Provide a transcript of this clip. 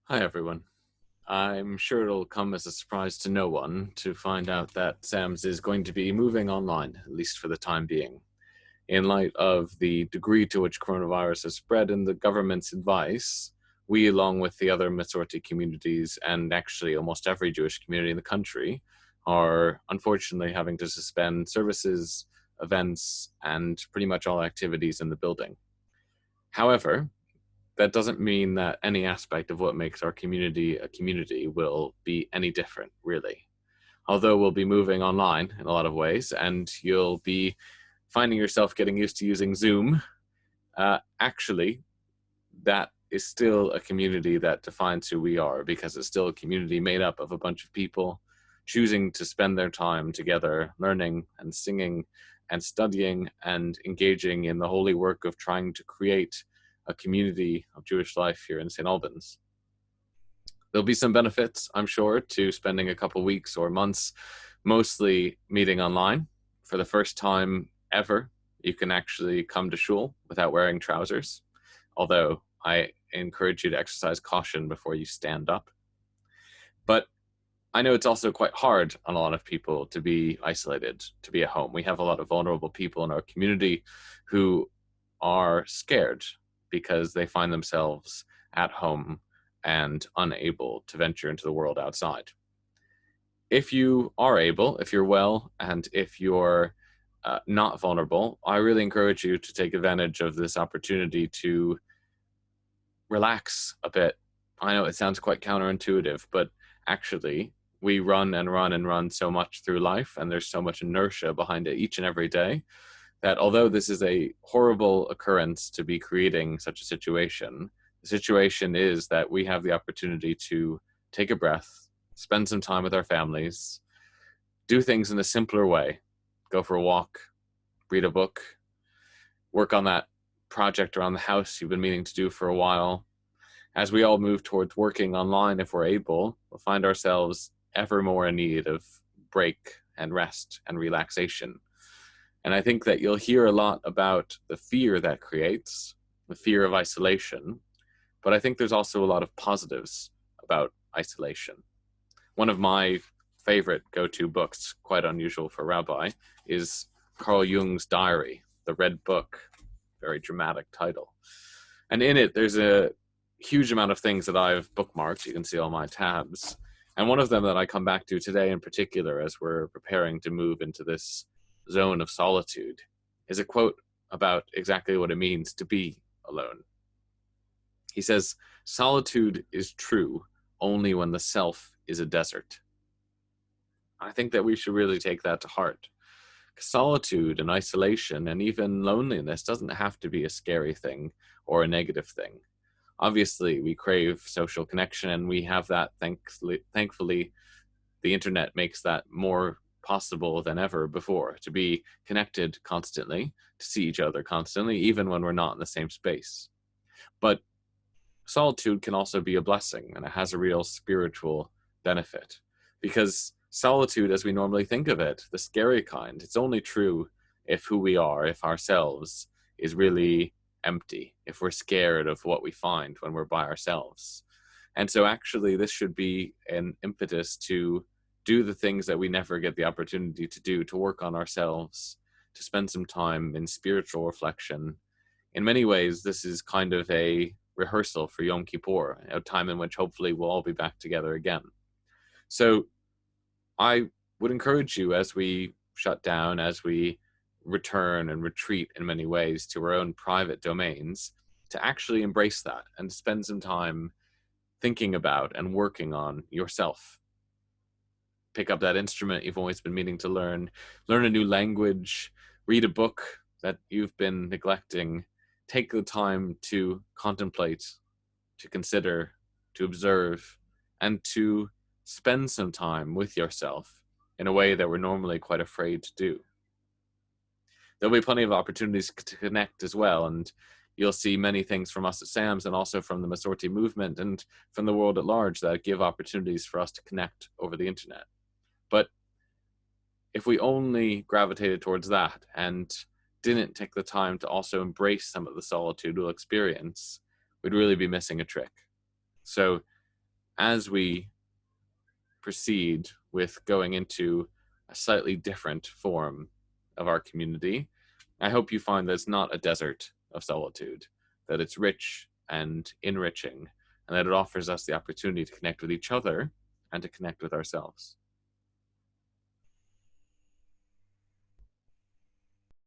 Hi, everyone. I'm sure it'll come as a surprise to no one to find out that SAMS is going to be moving online, at least for the time being. In light of the degree to which coronavirus has spread and the government's advice, we, along with the other Masorti communities and actually almost every Jewish community in the country, are unfortunately having to suspend services, events, and pretty much all activities in the building. However, that doesn't mean that any aspect of what makes our community a community will be any different, really. Although we'll be moving online in a lot of ways, and you'll be finding yourself getting used to using Zoom, actually, that is still a community that defines who we are, because it's still a community made up of a bunch of people choosing to spend their time together, learning and singing and studying and engaging in the holy work of trying to create a community of Jewish life here in St. Albans. There'll be some benefits, I'm sure, to spending a couple weeks or months mostly meeting online. For the first time ever, you can actually come to shul without wearing trousers, although I encourage you to exercise caution before you stand up. But I know it's also quite hard on a lot of people to be isolated, to be at home. We have a lot of vulnerable people in our community who are scared because they find themselves at home and unable to venture into the world outside. If you are able, if you're well, and if you're not vulnerable, I really encourage you to take advantage of this opportunity to relax a bit. I know it sounds quite counterintuitive, but actually, we run and run and run so much through life, and there's so much inertia behind it each and every day that although this is a horrible occurrence to be creating such a situation, the situation is that we have the opportunity to take a breath, spend some time with our families, do things in a simpler way, go for a walk, read a book, work on that project around the house you've been meaning to do for a while. As we all move towards working online, if we're able, we'll find ourselves ever more in need of break and rest and relaxation. And I think that you'll hear a lot about the fear that creates, the fear of isolation, but I think there's also a lot of positives about isolation. One of my favorite go-to books, quite unusual for Rabbi, is Carl Jung's Diary, The Red Book, very dramatic title. And in it, there's a huge amount of things that I've bookmarked. You can see all my tabs. And one of them that I come back to today in particular, as we're preparing to move into this zone of solitude, is a quote about exactly what it means to be alone. He says, "Solitude is true only when the self is a desert." I think that we should really take that to heart. Solitude and isolation and even loneliness doesn't have to be a scary thing or a negative thing. Obviously, we crave social connection, and we have that. Thankfully, the internet makes that more possible than ever before, to be connected constantly, to see each other constantly, even when we're not in the same space. But solitude can also be a blessing, and it has a real spiritual benefit, because solitude, as we normally think of it, the scary kind, it's only true if who we are, if ourselves, is really empty, if we're scared of what we find when we're by ourselves. And so actually this should be an impetus to do the things that we never get the opportunity to do, to work on ourselves, to spend some time in spiritual reflection. In many ways, this is kind of a rehearsal for Yom Kippur, a time in which hopefully we'll all be back together again. So I would encourage you, as we shut down, as we return and retreat in many ways to our own private domains, to actually embrace that and spend some time thinking about and working on yourself. Pick up that instrument you've always been meaning to learn a new language, read a book that you've been neglecting. Take the time to contemplate, to consider, to observe, and to spend some time with yourself in a way that we're normally quite afraid to do. There'll be plenty of opportunities to connect as well, and you'll see many things from us at SAMS and also from the Masorti movement and from the world at large that give opportunities for us to connect over the internet. But if we only gravitated towards that and didn't take the time to also embrace some of the solitude we'll experience, we'd really be missing a trick. So as we proceed with going into a slightly different form of our community, I hope you find that it's not a desert of solitude, that it's rich and enriching, and that it offers us the opportunity to connect with each other and to connect with ourselves.